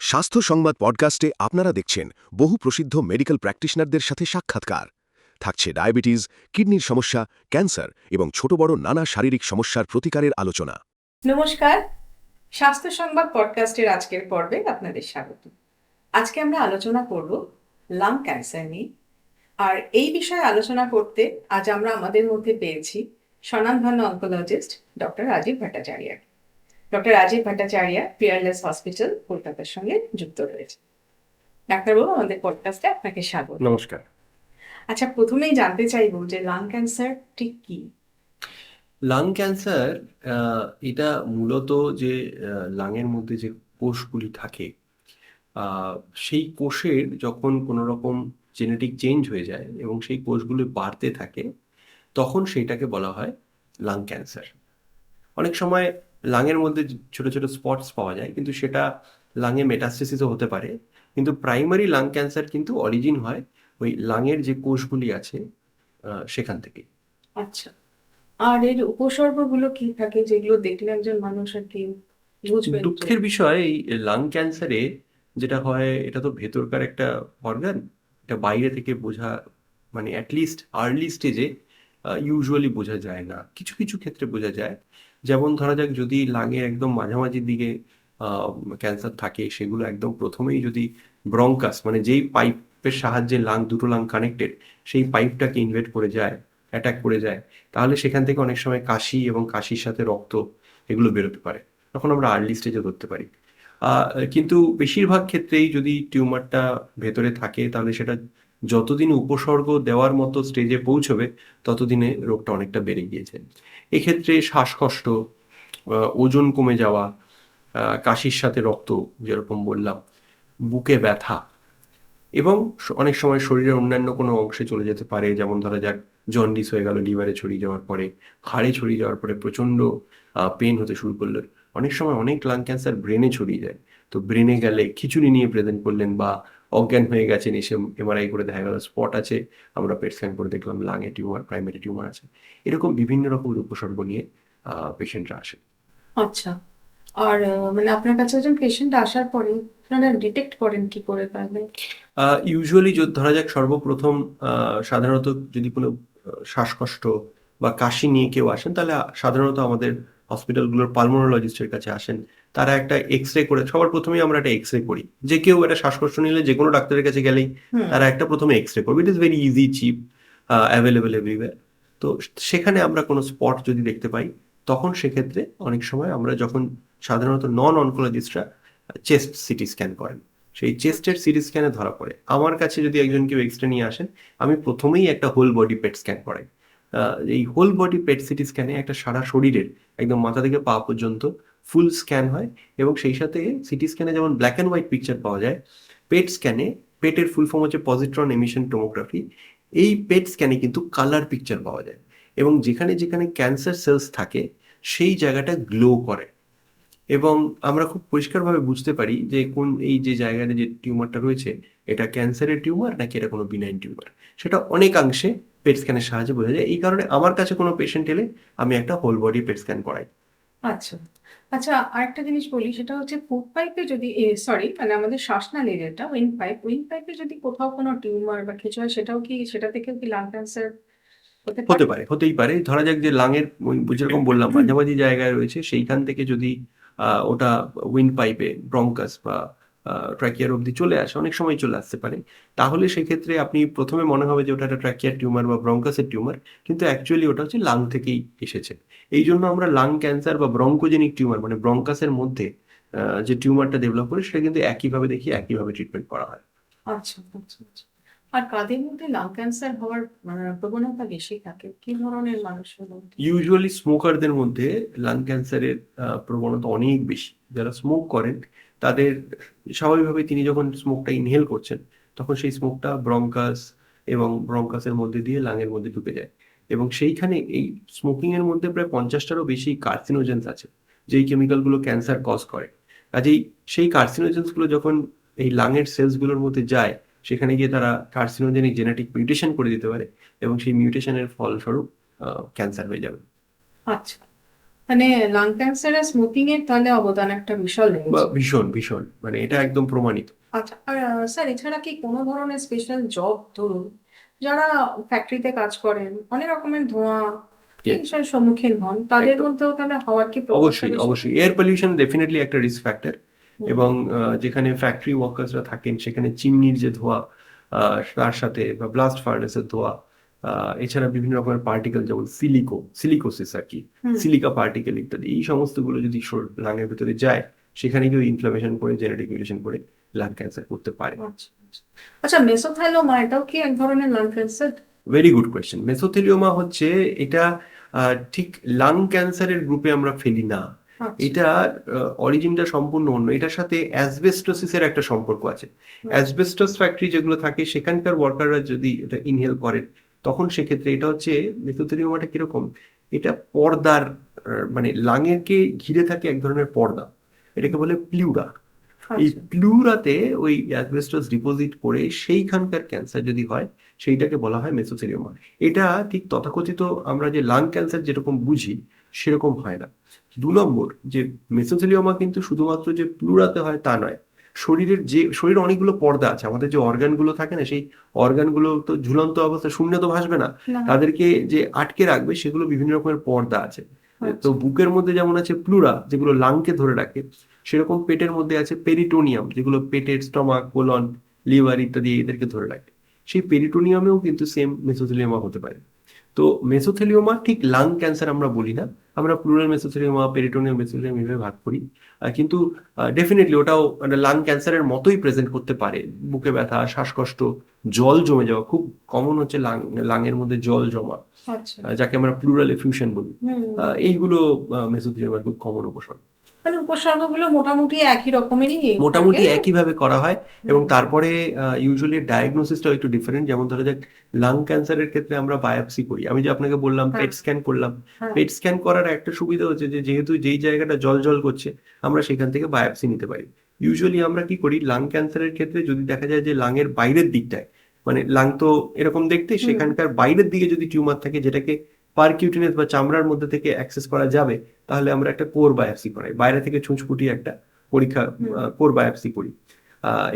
স্বাস্থ্য সংবাদ পডকাস্টে আপনারা দেখছেন বহু প্রসিদ্ধ মেডিকেল প্র্যাকটিশনারদের সাথে সাক্ষাৎকার। থাকছে ডায়াবেটিস, কিডনির সমস্যা, ক্যান্সার এবং ছোট বড় নানা শারীরিক সমস্যার প্রতিকারের আলোচনা। নমস্কার, স্বাস্থ্য সংবাদ পডকাস্টের আজকের পর্বে আপনাদের স্বাগত। আজকে আমরা আলোচনা করব লাং ক্যান্সার নিয়ে। আর এই বিষয়ে আলোচনা করতে আজ আমরা আমাদের মধ্যে পেয়েছি স্বনামধন্য oncologist doctor Rajeev Bhattacharya. Doctor Rajeev Bhattacharya Peerless hospital কলকাতার সঙ্গে যুক্ত রয়েছে। ডাক্তারবাবু, আমাদের পডকাস্টে আপনাকে স্বাগত। নমস্কার। আচ্ছা, প্রথমেই জানতে চাইবো যে লাং ক্যান্সার ঠিক কি? লাং ক্যান্সার এটা মূলত যে লাংয়ের মধ্যে যে কোষগুলি থাকে, সেই কোষের যখন কোনো রকম জেনেটিক চেঞ্জ হয়ে যায় এবং সেই কোষগুলি বাড়তে থাকে, তখন সেইটাকে বলা হয় লাং ক্যান্সার। অনেক সময় লাংয়ের মধ্যে ছোট ছোট স্পটস পাওয়া যায়, কিন্তু সেটা লাংয়ে মেটাস্টেসিসও হতে পারে। কিন্তু প্রাইমারি লাং ক্যান্সার কিন্তু অরিজিন হয় ওই লাংয়ের যে কোষগুলি আছে সেখান থেকে। আচ্ছা, আর এর উপসর্গগুলো কি থাকে যেগুলো দেখলে একজন মানুষ আর কি বুঝবেন? দুঃখের বিষয়, এই লাং ক্যান্সারে যেটা হয়, এটা তো ভেতরকার একটা অর্গান, এটা বাইরে থেকে বোঝা, মানে অ্যাটলিস্ট আর্লি স্টেজে ইউজুয়ালি বোঝা যায় না। কিছু কিছু ক্ষেত্রে বোঝা যায়। যেমন ধরা যাক, যদি লাংয়ের একদম মাঝামাঝি দিকে ক্যান্সার থাকে, সেগুলো একদম প্রথমেই যদি ব্রঙ্কাস, মানে যেই পাইপের সাহায্যে দুটো লাং কানেক্টেড, সেই পাইপটাকে ইনভেড করে যায়, অ্যাটাক করে যায়, তাহলে সেখান থেকে অনেক সময় কাশি এবং কাশির সাথে রক্ত এগুলো বেরোতে পারে। তখন আমরা আর্লি স্টেজে ধরতে পারি। কিন্তু বেশিরভাগ ক্ষেত্রেই যদি টিউমারটা ভেতরে থাকে, তাহলে সেটা যতদিন উপসর্গ দেওয়ার মতো স্টেজে পৌঁছবে, ততদিনে রোগটা অনেকটা বেড়ে গিয়েছে। এক্ষেত্রে শ্বাসকষ্ট, ওজন কমে যাওয়া, কাশির সাথে রক্ত, যেরকম বললাম, বুকে ব্যথা, এবং অনেক সময় শরীরের অন্যান্য কোনো অংশে চলে যেতে পারে। যেমন ধরা যাক, জন্ডিস হয়ে গেল, লিভারে ছড়িয়ে যাওয়ার পরে, হাড়ে ছড়িয়ে যাওয়ার পরে প্রচণ্ড পেন হতে শুরু করলো। অনেক সময় অনেক লাং ক্যান্সার ব্রেনে ছড়িয়ে যায়। তো ব্রেনে গেলে খিচুড়ি নিয়ে প্রেজেন্ট করলেন, বা অজ্ঞান হয়ে গেছেন, এসে এমআরআই করে দেখা গেল স্পট আছে, আমরা পেট স্ক্যান করে দেখলাম লাঙে টিউমার, প্রাইমারি টিউমার আছে। এরকম বিভিন্ন রকমের উপসর্গ নিয়ে পেশেন্টরা আসে। আচ্ছা, আর মানে আপনার কাছে একজন পেশেন্ট আসার পরে আপনারা ডিটেক্ট করেন কি করে তাহলে? ইউজুয়ালি ধরা যাক, সর্বপ্রথম সাধারণত যদি কোনো শ্বাসকষ্ট বা কাশি নিয়ে কেউ আসেন, তাহলে সাধারণত আমাদের হসপিটালগুলোর পালমোনোলজিস্টের কাছে আসেন। তারা একটা এক্স রে করে, সবার প্রথমেই আমরা একটা এক্স রে করি। যে কেউ একটা শ্বাসকষ্ট নিলে যে কোনো ডাক্তারের কাছে গেলেই তারা একটা প্রথমে এক্স রে করবে। It is very easy, cheap, available everywhere. তো সেখানে আমরা কোনো স্পট যদি দেখতে পাই, তখন সেক্ষেত্রে অনেক সময় আমরা, যখন সাধারণত নন অনকোলজিস্টরা চেস্ট সিটি স্ক্যান করেন, সেই চেস্টের সিটি স্ক্যানে ধরা পড়ে। আমার কাছে যদি একজন কেউ এক্সরে নিয়ে আসেন, আমি প্রথমেই একটা হোল বডি পেট স্ক্যান করাই। এই হোল বডি পেট সিটি স্ক্যানে একটা সারা শরীরের একদম মাথা থেকে পা পর্যন্ত ফুল স্ক্যান হয়, এবং সেই সাথে সিটি স্ক্যানে যেমন ব্ল্যাক অ্যান্ড হোয়াইট পিকচার পাওয়া যায়, পেট স্ক্যানে, পেটের ফুল ফর্ম হচ্ছে পজিট্রন এমিশন টোমোগ্রাফি, এই পেট স্ক্যানে কিন্তু কালার পিকচার পাওয়া যায়, এবং যেখানে যেখানে ক্যান্সার সেলস থাকে সেই জায়গাটা গ্লো করে, এবং আমরা খুব পরিষ্কারভাবে বুঝতে পারি যে কোন, এই যে জায়গাটা যে টিউমারটা রয়েছে, এটা ক্যান্সারের টিউমার নাকি এটা কোনো বিনাইন টিউমার, সেটা অনেকাংশে পেট স্ক্যানের সাহায্যে বোঝা যায়। এই কারণে আমার কাছে কোনো পেশেন্ট এলে আমি একটা হোল বডি পেট স্ক্যান করাই। আচ্ছা আচ্ছা, আরেকটা জিনিস বলি, সেটা হচ্ছে ফুড পাইপে যদি, সরি, মানে আমাদের শ্বাসনালী যেটা উইন্ড পাইপে যদি কোথাও কোনো টিউমার বা কিছু হয়, সেটাও কি, সেটা থেকেও কি লাং ক্যান্সার হতে পারে? হতে পারে, হতেই পারে। ধরা যাক যে লাঙের যেরকম বললাম মাঝামাঝি জায়গায় রয়েছে, সেইখান থেকে যদি ওটা উইন্ড পাইপে, ব্রঙ্কাস বা ট্র্যাকিয়ার অবধি চলে আসে, অনেক সময় চলে আসতে পারে, তাহলে সেক্ষেত্রে আপনি প্রথমে মনে হবে যে ওটা একটা ট্র্যাকিয়ার টিউমার বা ব্রঙ্কাসের টিউমার, কিন্তু অ্যাকচুয়ালি ওটা হচ্ছে লাং থেকেই এসেছে। এই জন্য আমরা লাং ক্যান্সার বা ব্রঙ্কোজেনিক টিউমার, মানে ব্রঙ্কাসের মধ্যে যে টিউমারটা ডেভেলপ করে, সেটা কিন্তু একইভাবে দেখি, একইভাবে ট্রিটমেন্ট করা হয়। আচ্ছা আচ্ছা আচ্ছা। আর কাদের মধ্যে লাং ক্যান্সার হওয়ার প্রবণতা বেশি থাকে, কি ধরনের মানুষের মধ্যে? ইউজুয়ালি স্মোকারদের মধ্যে লাং ক্যান্সারের প্রবণতা অনেক বেশি। যারা স্মোক করেন, তাদের স্বাভাবিকভাবে, তিনি যখন স্মোকটা ইনহেল করছেন, তখন সেই স্মোকটা ব্রঙ্কাস এবং ব্রঙ্কাসের মধ্যে দিয়ে লাংয়ের মধ্যে ঢুকে যায়, এবং সেইখানে এই স্মোকিং এর মধ্যে প্রায় 50টারও বেশি কার্সিনোজেন্স আছে, যেই কেমিক্যালগুলো ক্যান্সার কজ করে। কাজেই সেই কার্সিনোজেন্সগুলো যখন এই লাংয়ের সেলসগুলোর মধ্যে যায়, সেখানে গিয়ে তারা কার্সিনোজেনিক জেনেটিক মিউটেশন করে দিতে পারে, এবং সেই মিউটেশনের ফলস্বরূপ ক্যান্সার হয়ে যাবে। আচ্ছা, মানে লাং ক্যান্সারে স্মোকিং এর তাহলে অবদান একটা বিশাল বা রয়েছে। ভীষণ ভীষণ, মানে এটা একদম প্রমাণিত। আচ্ছা, আর স্যার এছাড়া কি কোনো ধরনের স্পেশাল জব, ধরুন যারা ফ্যাক্টরিতে কাজ করেন, অনেক রকমের ধোঁয়া এই Yes, বিষয়ের সম্মুখীন হন, তাদের একদম। মধ্যেও তাহলে হওয়ার কি প্রবণতা অবশ্যই বেশি? অবশ্যই, এয়ার পলিউশন ডেফিনেটলি একটা রিস্ক ফ্যাক্টর। হুম। এবং যেখানে ফ্যাক্টরি ওয়ার্কার্সরা থাকেন সেখানে চিমনির যে ধোঁয়া, তার সাথে বা ব্লাস্ট ফার্নেসের ধোঁয়া, এছাড়া বিভিন্ন রকমের পার্টিকেল যেমন সিলিকোসিস আর কি, হুম। সিলিকা পার্টিকেল ইত্যাদি, এই সমস্তগুলো যদি লাঙের ভিতরে যায় সেখানে কেউ ইনফ্লামেশন করে, জেনেটিক মিউটেশন করে লাং ক্যান্সার করতে পারে। আচ্ছা আচ্ছা। আচ্ছা, মেসোথেলিওমা এটাও কি এক ধরনের lung cancer? Very good question. Mesothelioma হচ্ছে এটা ঠিক লাং ক্যান্সারের গ্রুপে আমরা ফেলি না। আচ্ছা। এটা অরিজিনটা সম্পূর্ণ অন্য। এটার সাথে অ্যাসবেস্টোসিসের একটা সম্পর্ক আছে। হুম। অ্যাসবেস্টস ফ্যাক্টরি যেগুলো থাকে সেখানকার ওয়ার্কাররা যদি এটা ইনহেল করেন, তখন সেক্ষেত্রে এটা হচ্ছে, মেসোথেলিওমাটা কিরকম, এটা পর্দার মানে লাঙেরকে ঘিরে থাকে এক ধরনের পর্দা, এটাকে বলে প্লিউরা। এই আচ্ছা। প্লুরাতে ওই অ্যাসবেস্টস ডিপোজিট করে সেইখানকার ক্যান্সার যদি হয়, সেইটাকে বলা হয় মেসোথেলিওমা। এটা ঠিক তথাকথিত আমরা যে লাং ক্যান্সার যেরকম বুঝি সেরকম হয় না। 2 নম্বর, যে মেসোথেলিওমা কিন্তু শুধুমাত্র যে প্লুরাতে হয় তা নয়। শরীরে অনেকগুলো পর্দা আছে, আমাদের যে অর্গানগুলো থাকে না, সেই অর্গানগুলো তো ঝুলন্ত অবস্থায় শূন্যে তো ভাসবে না, না। তাদেরকে যে আটকে রাখবে সেগুলো বিভিন্ন রকমের পর্দা আছে। তো আচ্ছা। বুকের মধ্যে যেমন আছে প্লুরা যেগুলো লাংকে ধরে রাখে, সেরকম পেটের মধ্যে আছে পেরিটোনিয়াম যেগুলো পেটের স্টমাক, কোলন, লিভার ইত্যাদি এদেরকে ধরে রাখে। সেই পেরিটোনিয়ামেও কিন্তু সেম মেসোথেলিওমা হতে পারে। তো মেসোথেলিওমা ঠিক লাং ক্যান্সার আমরা বলি না, আমরা প্লুরাল মেসোথেলিওমা, পেরিটোনিয়াম মেসোথেলিওমা এভাবে ভাগ করি। কিন্তু ডেফিনেটলি ওটাও মানে লাং ক্যান্সারের মতোই প্রেজেন্ট করতে পারে। বুকে ব্যথা, শ্বাসকষ্ট, জল জমে যাওয়া, খুব কমন হচ্ছে লাংয়ের মধ্যে জল জমা, আচ্ছা। যাকে আমরা প্লুরাল এফিউশন বলি। হুম। এইগুলো মেসোথেলিওমার খুব কমন উপসর্গ। মানে উপসর্গগুলো মোটামুটি একই রকমেরই থাকে। মোটামুটি একইভাবে করা হয়। এবং হুম। তারপরে ইউজুয়ালি ডায়াগনোসিসটাও একটু ডিফারেন্ট। যেমন ধরে যাক, লাং ক্যান্সারের ক্ষেত্রে আমরা বায়োপসি করি, আমি যে আপনাকে বললাম হ্যাঁ। পেট স্ক্যান করলাম। হ্যাঁ। পেট স্ক্যান করার একটা সুবিধা হচ্ছে যে যেহেতু যেই জায়গাটা জল জল করছে, আমরা সেখান থেকে বায়োপসি নিতে পারি। ইউজুয়ালি আমরা কি করি লাং ক্যান্সারের ক্ষেত্রে, যদি দেখা যায় যে লাংয়ের বাইরের দিকটায়, মানে লাং তো এরকম দেখতে, হুম। সেখানকার বাইরের দিকে যদি টিউমার থাকে যেটাকে পারকিউটিনাস বা চামড়ার মধ্যে থেকে অ্যাক্সেস করা যাবে, তাহলে আমরা একটা কোর বায়োপসি করাই, বাইরে থেকে ছুঁচ ফুটিয়ে একটা পরীক্ষা, হুম। কোর বায়োপসি করি।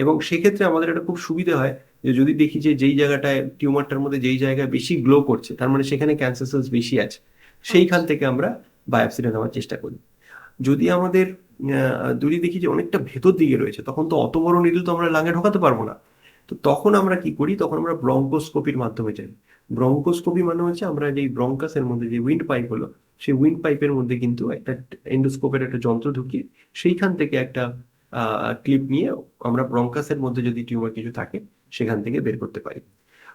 এবং সেক্ষেত্রে আমাদের একটা খুব সুবিধা হয় যে যদি দেখি যে যেই জায়গাটায় টিউমারটার মধ্যে যেই জায়গায় বেশি গ্লো করছে, তার মানে সেখানে ক্যান্সার সেলস বেশি আছে, সেইখান থেকে আমরা বায়োপসিটা নেওয়ার চেষ্টা করি। যদি আমাদের যদি দেখি যে অনেকটা ভেতর দিকে রয়েছে, তখন তো অত বড় নিডল তো আমরা লাঙে ঢোকাতে পারবো না। তো তখন আমরা কি করি, তখন আমরা ব্রঙ্কোস্কোপির মাধ্যমে যাই। ব্রঙ্কোস্কোপি মানে হচ্ছে আমরা যেই ব্রঙ্কাসের মধ্যে যে উইন্ড পাইপ হলো, সেই উইন্ড পাইপের মধ্যে কিন্তু একটা এন্ডোস্কোপের একটা যন্ত্র ঢুকিয়ে সেইখান থেকে একটা ক্লিপ নিয়ে আমরা ব্রঙ্কাসের মধ্যে যদি টিউমার কিছু থাকে সেখান থেকে বের করতে পারি।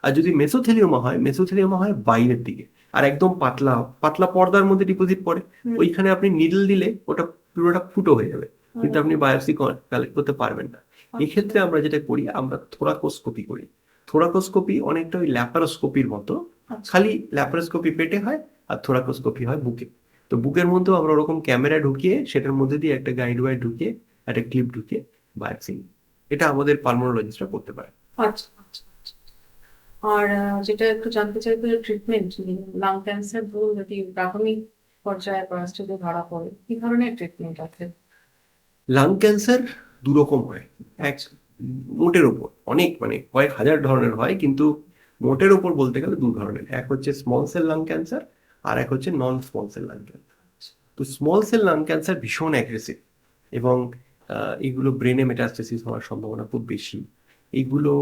আর যদি মেসোথেলিওমা হয়, মেসোথেলিওমা হয় বাইরের দিকে, আর একদম পাতলা পাতলা পর্দার মধ্যে ডিপোজিট পড়ে। হুম। ওইখানে আপনি নিডল দিলে ওটা পুরোটা ফুটো হয়ে যাবে, কিন্তু আপনি হুম। বায়োপসি কালেক্ট করতে পারবেন না। এক্ষেত্রে আমরা যেটা করি, আমরা থোরাকোস্কোপি করি। থোরাকোস্কোপি অনেকটা ওই ল্যাপারোস্কোপির মতো, আচ্ছা। খালি ল্যাপারোস্কোপি পেটে হয় আর থোরাকোস্কোপি হয় বুকে। তো বুকের মধ্যেও আমরা ওরকম ক্যামেরা ঢুকিয়ে সেটার মধ্যে দিয়ে একটা গাইড ওয়্যার ঢুকিয়ে একটা ক্লিপ ঢুকিয়ে বায়োপসি নিই। এটা আমাদের পালমোনোলজিস্টরা করতে পারে। আচ্ছা আচ্ছা আচ্ছা। আর যেটা একটু জানতে চাইবো যে ট্রিটমেন্ট, লাং ক্যান্সার ধরুন যদি প্রাথমিক পর্যায়ে বা স্টেজে ধরা পড়ে, কি ধরনের ট্রিটমেন্ট আছে? লাং ক্যান্সার 2 রকম হয়। এক, মোটের ওপর অনেক মানে কয়েক হাজার ধরনের হয়, কিন্তু মোটের ওপর বলতে গেলে 2 ধরনের। এক হচ্ছে স্মল সেল লাং ক্যান্সার, আর এক হচ্ছে non small cell lung cancer. তো স্মল সেল লাং ক্যান্সার ভীষণ অ্যাগ্রেসিভ, এবং এগুলো ব্রেনে মেটাস্টেসিস হওয়ার সম্ভাবনা খুব বেশি। এগুলো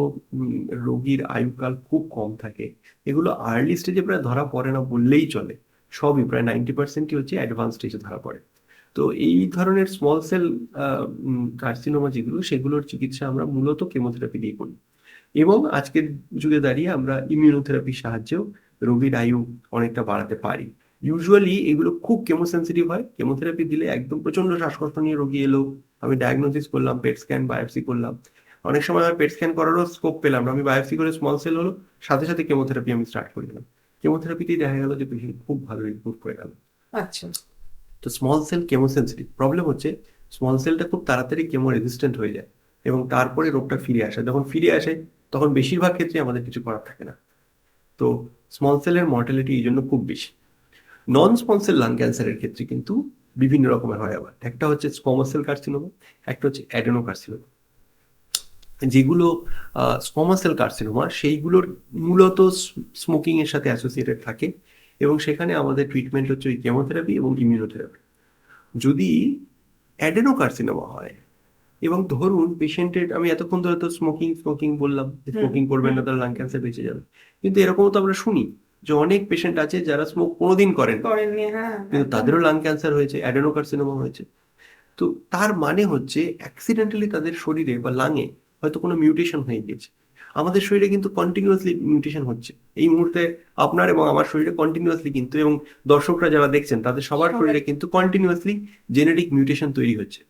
রোগীর আয়ুকাল খুব কম থাকে। এগুলো আর্লি স্টেজে প্রায় ধরা পড়ে না বললেই চলে, সবই প্রায় 90%ই হচ্ছে অ্যাডভান্স স্টেজে ধরা পড়ে। তো এই ধরনের স্মল সেল কার্সিনোমা যেগুলো, সেগুলোর চিকিৎসা আমরা মূলত কেমোথেরাপি দিয়ে করি। এবং আজকের যুগে দাঁড়িয়ে আমরা ইমিউনোথেরাপির সাহায্যেও রোগীর আয়ু অনেকটা বাড়াতে পারি। ইউজুয়ালি এগুলো খুব কেমোসেন্সিটিভ হয়, কেমোথেরাপি দিলে একদম প্রচন্ড শ্বাসকষ্ট নিয়ে রোগী এলো, আমি ডায়াগনোসিস করলাম, পেট স্ক্যান বায়োপসি করলাম। অনেক সময় আমার পেট স্ক্যান করারও স্কোপ পেলাম না, আমি বায়োপসি করে স্মল সেল হলো, সাথে সাথে কেমোথেরাপি আমি স্টার্ট করে দিলাম। কেমোথেরাপিতেই দেখা গেল যে পেশেন্ট খুব ভালো ইমপ্রুভ করে গেল। আচ্ছা। তো স্মল সেল কেমোসেন্সিটিভ, প্রবলেম হচ্ছে স্মল সেলটা খুব তাড়াতাড়ি কেমো রেজিস্ট্যান্ট হয়ে যায়, এবং তারপরে রোগটা ফিরে আসে। যখন ফিরে আসে তখন বেশিরভাগ ক্ষেত্রে আমাদের কিছু করার থাকে না। তো স্মল সেলের মর্টালিটি এই জন্য খুব বেশি। নন স্মল সেল লাং ক্যান্সারের ক্ষেত্রে কিন্তু বিভিন্ন রকমের হয় আবার। একটা হচ্ছে স্কোয়ামাস সেল কার্সিনোমা, একটা হচ্ছে অ্যাডেনোকার্সিনোমা। যেগুলো স্কোয়ামাস সেল কার্সিনোমা সেইগুলোর মূলত স্মোকিং এর সাথে অ্যাসোসিয়েটেড থাকে, এবং সেখানে আমাদের ট্রিটমেন্ট হচ্ছে ওই কেমোথেরাপি এবং ইমিউনোথেরাপি। যদি অ্যাডেনোকার্সিনোমা হয় এবং ধরুন পেশেন্টের, আমি এতক্ষণ ধরে তো স্মোকিং স্মোকিং বললাম, স্মোকিং করবেন না তাহলে লাং ক্যান্সার বেঁচে যাবে, কিন্তু এরকমও তো আমরা শুনি যে অনেক পেশেন্ট আছে যারা স্মোক কোনোদিন করেন করেননি, হ্যাঁ, কিন্তু একদম। তাদেরও লাং ক্যান্সার হয়েছে, অ্যাডেনোকার্সিনোমা হয়েছে। তো তার মানে হচ্ছে অ্যাক্সিডেন্টালি তাদের শরীরে বা লাঙে হয়তো কোনো মিউটেশন হয়ে গিয়েছে। আমাদের শরীরে কিন্তু কন্টিনিউয়াসলি মিউটেশন হচ্ছে এই মুহূর্তে, আপনার এবং আমার শরীরে কন্টিনিউয়াসলি কিন্তু, এবং দর্শকরা যারা দেখছেন তাদের সবার সবাই। শরীরে কিন্তু কন্টিনিউয়াসলি জেনেটিক মিউটেশন তৈরি হচ্ছে,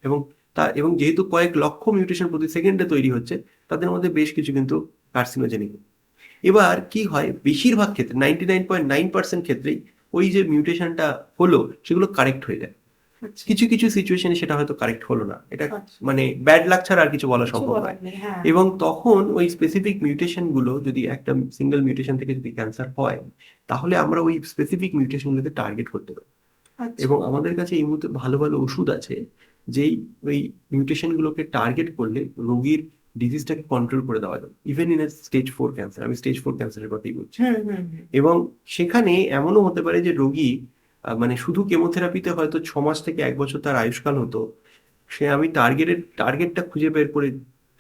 এবং যেহেতু কয়েক লক্ষ মিউটেশন প্রতি সেকেন্ডে তৈরি হচ্ছে, তাদের মধ্যে বেশ কিছু কিন্তু কার্সিনোজেনিক। এবার কি হয়, বেশিরভাগ ক্ষেত্রে 99.9% ক্ষেত্রেই ওই যে মিউটেশনটা হলো সেগুলো কারেক্ট হয়ে যায়। আচ্ছা, কিছু কিছু সিচুয়েশনে সেটা হয়তো কারেক্ট হলো না, এটা আচ্ছা। মানে ব্যাড লাক ছাড়া আর কিছু বলা কিছু সম্ভব বলার নয়। নেই, হ্যাঁ। এবং তখন ওই স্পেসিফিক মিউটেশন গুলো, যদি একটা সিঙ্গেল মিউটেশন থেকে যদি ক্যান্সার হয়, তাহলে আমরা ওই স্পেসিফিক মিউটেশন গুলোকে টার্গেট করতে পারি। আচ্ছা, এবং আমাদের কাছে এই মুহূর্তে ভালো ভালো ওষুধ আছে, যেই ওই মিউটেশন গুলোকে টার্গেট করলে রোগীর ডিজিজটাকে কন্ট্রোল করে দেওয়া যায়, ইভেন ইন স্টেজ 4 ক্যান্সার। আমি স্টেজ 4 ক্যান্সারের কথাই বলছি। হুম, হুম, হুম। এবং সেখানে এমনও হতে পারে যে রোগী মানে শুধু কেমোথেরাপিতে হয়তো 6 মাস থেকে 1 বছর তার আয়ুষ্কাল হতো, সে আমি টার্গেটটা খুঁজে বের করে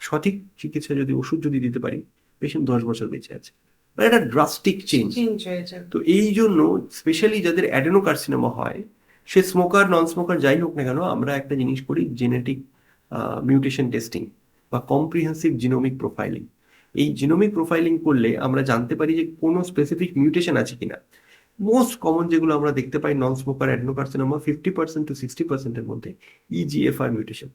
সঠিক চিকিৎসা যদি ওষুধ যদি দিতে পারি, পেশেন্ট 10 বছর বেঁচে আছে। মানে একটা ড্রাস্টিক চেঞ্জ। চেঞ্জ হয়ে যাবে। তো এই জন্য স্পেশালি যাদের অ্যাডেনোকার্সিনোমা হয়, সে স্মোকার নন স্মোকার যাই হোক না কেন, আমরা একটা জিনিস করি, জেনেটিক মিউটেশন টেস্টিং বা কম্প্রিহেন্সিভ জিনোমিক প্রোফাইলিং। এই জিনোমিক প্রোফাইলিং করলে আমরা জানতে পারি যে কোনো স্পেসিফিক মিউটেশন আছে কিনা। মোস্ট কমন যেগুলো আমরা দেখতে পাই নন স্মোকার অ্যাডেনোকার্সিনোমা, 50% to 60%-এর মধ্যে ইজিএফআর মিউটেশন।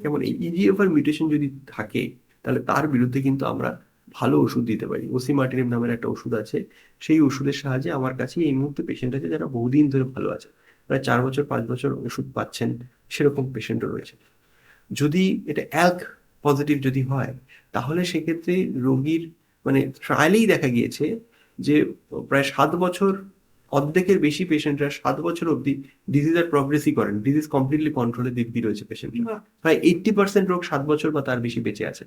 যেমন এই ইজিএফআর মিউটেশন যদি থাকে, তাহলে তার বিরুদ্ধে কিন্তু আমরা ভালো ওষুধ দিতে পারি। ওসিমার্টিনিব নামের একটা ওষুধ আছে, সেই ওষুধের সাহায্যে আমার কাছে এই মুহূর্তে পেশেন্ট আছে যারা বহুদিন ধরে ভালো আছে, প্রায় 4 বছর 5 বছর ওষুধ পাচ্ছেন, সেরকম পেশেন্টও রয়েছে। যদি এটা অ্যালক পজিটিভ যদি হয়, তাহলে সেক্ষেত্রে রোগীর মানে ট্রায়ালেই দেখা গিয়েছে যে প্রায় 7 বছর, অর্ধেকের বেশি পেশেন্টরা 7 বছর অবধি ডিজিজ আর প্রগ্রেসই করেন, ডিজিজ কমপ্লিটলি কন্ট্রোলে দিব্যি রয়েছে পেশেন্টরা। বাহ। প্রায় 80% রোগ 7 বছর বা তার বেশি বেঁচে আছে।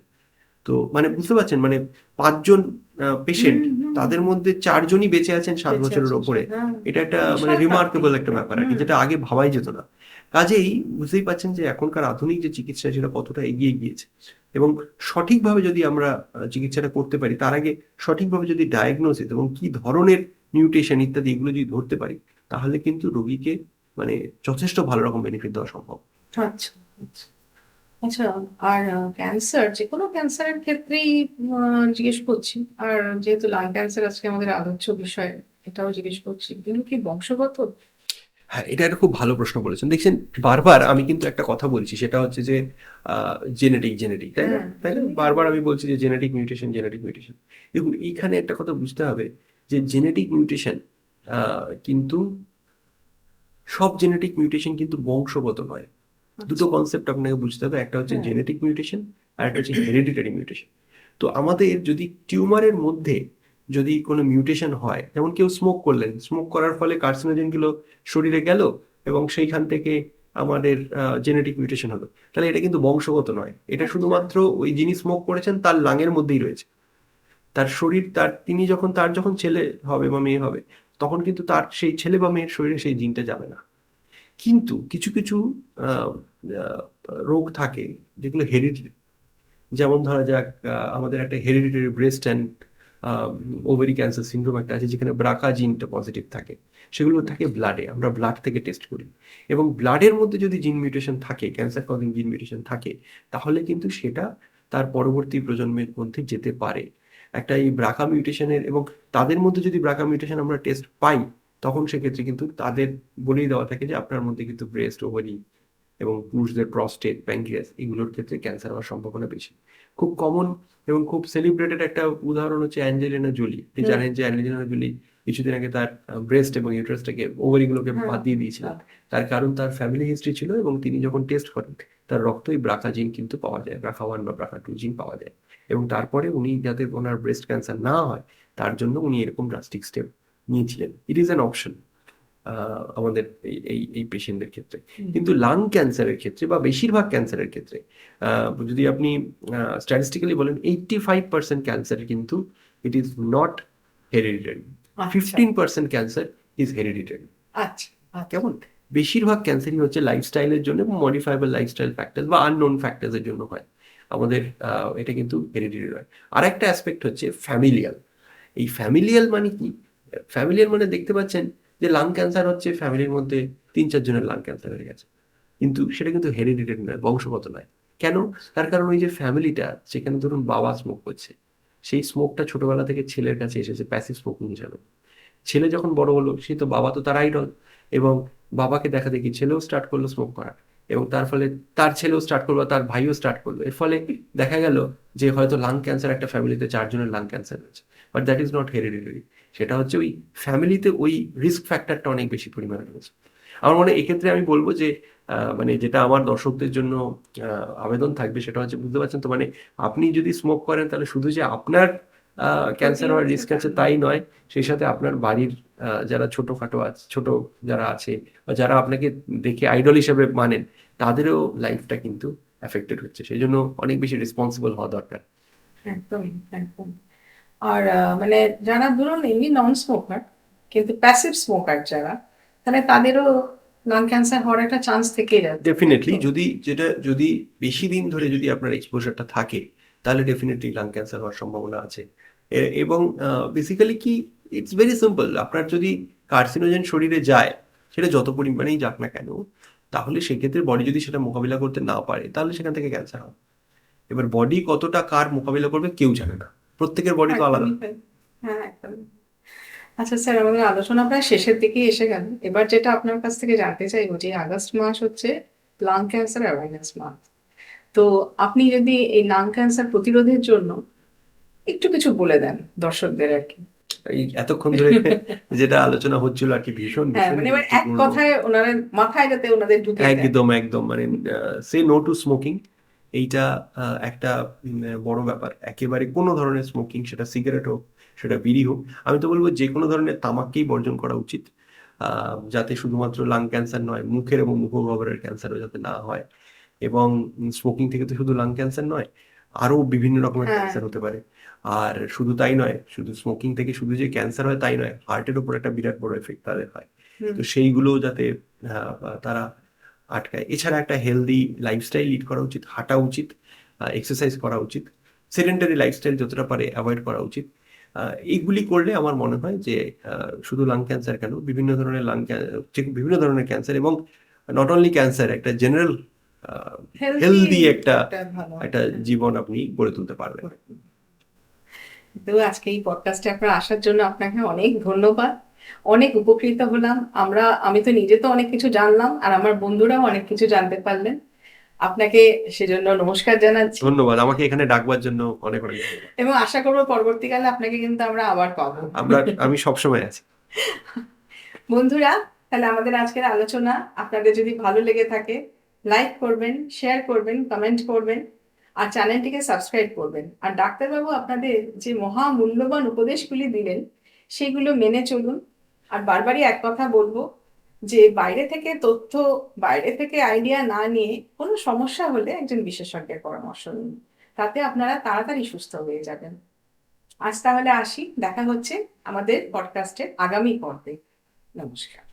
তো মানে বুঝতে পারছেন, মানে 5 জন পেশেন্ট, হুম, হুম, তাদের মধ্যে 4 জনই বেঁচে আছেন 7 বেঁচে বছরের আছে, ওপরে। হ্যাঁ। এটা একটা মানে বিশাল রিমার্কেবল প্রাপ্তি। একটা ব্যাপার আর কি, হুম। যেটা আগে ভাবাই যেত না। কাজেই বুঝতেই পাচ্ছেন যে এখনকার আধুনিক যে চিকিৎসা সেটা কতটা এগিয়ে গিয়েছে, এবং সঠিকভাবে যদি আমরা চিকিৎসাটা করতে পারি, তার আগে সঠিকভাবে যদি ডায়াগনোসিস এবং কি ধরনের মিউটেশন ইত্যাদি এগুলো যদি ধরতে পারি, তাহলে কিন্তু রোগীকে মানে যথেষ্ট ভালো রকম বেনিফিট দেওয়া সম্ভব। আচ্ছা, আচ্ছা। আচ্ছা, আর ক্যান্সার, যে কোনো ক্যান্সারের ক্ষেত্রেই জিজ্ঞেস করছি, আর যেহেতু লাং ক্যান্সার আজকে আমাদের আলোচ্য বিষয়, এটাও জিজ্ঞেস করছি, এগুলো কি বংশগত? হ্যাঁ, এটা একটা খুব ভালো প্রশ্ন বলেছেন। দেখছেন, বারবার আমি কিন্তু একটা কথা বলছি, সেটা হচ্ছে যে জেনেটিক জেনেটিক, তাই না? হ্যাঁ। তাই না? বারবার আমি বলছি যে জেনেটিক মিউটেশন, জেনেটিক মিউটেশন। দেখুন, এইখানে একটা কথা বুঝতে হবে যে জেনেটিক মিউটেশন কিন্তু সব জেনেটিক মিউটেশন কিন্তু বংশগত নয়। দুটো আচ্ছা। কনসেপ্ট আপনাকে বুঝতে হবে, একটা হচ্ছে হ্যাঁ। জেনেটিক মিউটেশন আর একটা হচ্ছে হেরিডিটারি মিউটেশন। তো আমাদের যদি টিউমারের মধ্যে যদি কোনো মিউটেশন হয়, যেমন কেউ স্মোক করলেন, স্মোক করার ফলে কার্সিনোজেন গুলো শরীরে গেল এবং সেইখান থেকে আমাদের জেনেটিক মিউটেশন হলো, তাহলে এটা কিন্তু বংশগত নয়। এটা শুধুমাত্র ওই যিনি স্মোক করেছেন তার লাঙের মধ্যেই রয়েছে। তার শরীর, তিনি যখন ছেলে হবে বা মেয়ে হবে, তখন কিন্তু তার সেই ছেলে বা মেয়ের শরীরে সেই জিনটা যাবে না। কিন্তু কিছু কিছু আহ, আহ, রোগ থাকে যেগুলো হেরিডিটারি। যেমন ধরা যাক, আমাদের একটা hereditary breast and ovary cancer syndrome একটা আছে, যেখানে ব্রাকা জিনটা পজিটিভ থাকে। সেগুলো থাকে ব্লাডে, আমরা ব্লাড থেকে টেস্ট করি, এবং ব্লাডের মধ্যে যদি জিন মিউটেশন থাকে, ক্যান্সার কজিং জিন মিউটেশন থাকে, তাহলে কিন্তু সেটা তার পরবর্তী প্রজন্মের মধ্যে যেতে পারে। একটা এই ব্রাকা মিউটেশনের, এবং তাদের মধ্যে যদি ব্রাকা মিউটেশন আমরা টেস্ট পাই, তখন সেক্ষেত্রে কিন্তু তাদের বলেই দেওয়া থাকে যে আপনার মধ্যে কিন্তু ব্রেস্ট, ওভারি এবং পুরুষদের প্রস্টেট, প্যানক্রিয়াস, এগুলোর ক্ষেত্রে ক্যান্সার হওয়ার সম্ভাবনা বেশি। খুব কমন এবং খুব সেলিব্রেটেড একটা উদাহরণ হচ্ছে অ্যাঞ্জেলিনা জোলি। আপনি জানেন যে অ্যাঞ্জেলিনা জোলি কিছুদিন আগে তার ব্রেস্ট এবং ইউটারাসটাকে, ওভারিগুলোকে হ্যাঁ। বাদ দিয়ে দিয়েছিলেন। তার কারণ তার ফ্যামিলি হিস্ট্রি ছিল, এবং তিনি যখন টেস্ট করেন, তার রক্তই ব্রাকা জিন কিন্তু পাওয়া যায়, BRCA1 বা BRCA2 জিন পাওয়া যায়। এবং তারপরে উনি, যাতে ওনার ব্রেস্ট ক্যান্সার না হয়, তার জন্য উনি এরকম ড্রাস্টিক স্টেপ নিয়েছিলেন। It is an option. আমাদের এই পেশেন্টদের ক্ষেত্রে। কিন্তু লাং ক্যান্সারের ক্ষেত্রে বা বেশিরভাগ ক্যান্সারের ক্ষেত্রে যদি আপনি স্ট্যাটিস্টিক্যালি বলেন 85% ক্যান্সার কিন্তু ইট ইজ নট হেরিডিটারি, আচ্ছা 15% ক্যান্সার ইজ হেরিডিটারি। আচ্ছা আচ্ছা। কেমন? বেশিরভাগ ক্যান্সারই হচ্ছে লাইফস্টাইলের জন্য, মডিফাইবল লাইফস্টাইল ফ্যাক্টরস বা আননোন ফ্যাক্টরসের জন্য হয়। আমাদের এটা কিন্তু হেরিডিটারি হয়। আর একটা অ্যাসপেক্ট হচ্ছে ফ্যামিলিয়াল। এই ফ্যামিলিয়াল মানে কি? ফ্যামিলিয়াল মানে দেখতে পাচ্ছেন যে লাং ক্যান্সার হচ্ছে ফ্যামিলির মধ্যে 3-4 জনের লাং ক্যান্সার হয়ে গেছে, কিন্তু সেটা কিন্তু হেরিডিটারি নয়, বংশগত নয়। কেন? তার কারণ ওই যে ফ্যামিলিটা, যেখানে ধরুন বাবা স্মোক করছে, সেই স্মোকটা ছোটবেলা থেকে ছেলের কাছে এসেছে প্যাসিভ স্মোকিং হিসাবে। ছেলে যখন বড় হলো, সে তো বাবা তো তার আইডল, এবং বাবাকে দেখা দেখি ছেলেও স্টার্ট করলো স্মোক করা, এবং তার ফলে তার ছেলেও স্টার্ট করলো, তার ভাইও স্টার্ট করলো। এর ফলে দেখা গেল যে হয়তো লাং ক্যান্সার একটা ফ্যামিলিতে 4 জনের লাং ক্যান্সার হয়েছে, but that is not hereditary. সেটা হচ্ছে ওই ফ্যামিলিতে ওই রিস্ক ফ্যাক্টরটা অনেক বেশি পরিমাণে রয়েছে। আমার মনে হয় এক্ষেত্রে আমি বলবো যে মানে যেটা আমার দর্শকদের জন্য আবেদন থাকবে সেটা হচ্ছে, বুঝতে পারছেন তো, মানে আপনি যদি স্মোক করেন তাহলে শুধু যে আপনার ক্যান্সার হওয়ার রিস্ক আছে তাই নয়, সেই সাথে আপনার বাড়ির যারা ছোটখাটো আছে, ছোট যারা আছে, বা যারা আপনাকে দেখে আইডল হিসেবে মানেন, তাদেরও লাইফটা কিন্তু অ্যাফেক্টেড হচ্ছে। সেই জন্য অনেক বেশি রেসপন্সিবল হওয়া দরকার। একদম একদম। আর মানে যারা ধরুন এমনি নন স্মোকার কিন্তু প্যাসিভ স্মোকার যারা, তাহলে তাদেরও লাং ক্যান্সার হওয়ার একটা চান্স থেকেই যাচ্ছে। ডেফিনেটলি যদি বেশি দিন ধরে যদি আপনার এক্সপোজারটা থাকে, তাহলে ডেফিনেটলি লাং ক্যান্সার হওয়ার সম্ভাবনা আছে। এবং বেসিক্যালি কি, ইটস ভেরি সিম্পল। আপনার যদি কার্সিনোজেন শরীরে যায়, সেটা যত পরিমাণেই যাক না কেন, তাহলে সেক্ষেত্রে বডি যদি সেটা মোকাবিলা করতে না পারে, তাহলে সেখান থেকে ক্যান্সার হবে। এবার বডি কতটা কার মোকাবিলা করবে কেউ জানে না, প্রত্যেকের বডি তো আলাদা। একদমই তাই। হ্যাঁ একদম। আচ্ছা স্যার, আমাদের আলোচনা প্রায় শেষের দিকেই এসে গেল। এবার যেটা আপনার কাছ থেকে জানতে চাইবো, যে আগস্ট মাস হচ্ছে লাং ক্যান্সার অ্যাওয়ারনেস মান্থ, তো আপনি যদি এই লাং ক্যান্সার প্রতিরোধের জন্য একটু কিছু বলে দেন দর্শকদের আর কি। এই এতক্ষণ ধরে যেটা আলোচনা হচ্ছিল আর কি, ভীষণ হ্যাঁ ভীষণ মানে এবার এক গুরুত্বপূর্ণ। কথায় ওনাদের মাথায় যাতে ওনাদের ঢুকে যায়। একদম একদম, মানে সে নো টু স্মোকিং, এইটা একটা বড় ব্যাপার। একেবারে কোনো ধরনের স্মোকিং, সেটা সিগারেট হোক, সেটা বিড়ি হোক, আমি তো বলবো যে কোনো ধরনের তামাককেই বর্জন করা উচিত, যাতে শুধুমাত্র লাং ক্যান্সার নয়, মুখের এবং মুখগহ্বরের ক্যান্সারও যাতে না হয়। এবং স্মোকিং থেকে তো শুধু লাং ক্যান্সার নয়, আরো বিভিন্ন রকমের হ্যাঁ ক্যান্সার হতে পারে। আর শুধু তাই নয়, শুধু স্মোকিং থেকে শুধু যে ক্যান্সার হয় তাই নয়, হার্টের উপর একটা বিরাট বড় এফেক্ট তাদের হয়। হুম, তো সেইগুলো যাতে তারা আটকায়। এছাড়া একটা হেলদি লাইফস্টাইল লিড করা উচিত, হাঁটা উচিত, এক্সারসাইজ করা উচিত, সেডেন্টারি লাইফস্টাইল যতটা পারে অ্যাভয়েড করা উচিত। এইগুলি করলে আমার মনে হয় যে শুধু লাং ক্যান্সার কেন, বিভিন্ন ধরনের বিভিন্ন ধরনের ক্যান্সার, এবং নট অনলি ক্যান্সার, একটা জেনারেল হেলদি হেলদি একটা একটা ভালো। একটা জীবন আপনি গড়ে তুলতে পারবেন। তো আজকে এই পডকাস্টে আপনার আসার জন্য আপনাকে অনেক ধন্যবাদ। অনেক উপকৃত হলাম আমরা। আমি তো নিজে তো অনেক কিছু জানলাম, আর আমার বন্ধুরাও অনেক কিছু জানতে পারলেন। আপনাকে সেজন্য নমস্কার জানাচ্ছি, ধন্যবাদ আমাকে এখানে ডাকবার জন্য, অনেক অনেক ধন্যবাদ। এবং আশা করবো পরবর্তীকালে আপনাকে কিন্তু আমরা আবার পাবো। আমি সবসময় আছি। বন্ধুরা, তাহলে আমাদের আজকের আলোচনা আপনাদের যদি ভালো লেগে থাকে, লাইক করবেন, শেয়ার করবেন, কমেন্ট করবেন, আর চ্যানেলটিকে সাবস্ক্রাইব করবেন। আর ডাক্তারবাবু আপনাদের যে মহা মূল্যবান উপদেশগুলি দিলেন, সেগুলো মেনে চলুন। আর বারবারই এক কথা বলবো, যে বাইরে থেকে তথ্য, বাইরে থেকে আইডিয়া না নিয়ে কোনো সমস্যা হলে একজন বিশেষজ্ঞের পরামর্শ নিন, তাতে আপনারা তাড়াতাড়ি সুস্থ হয়ে যাবেন। আজ তাহলে আসি, দেখা হচ্ছে আমাদের পডকাস্টের আগামী পর্বে। নমস্কার।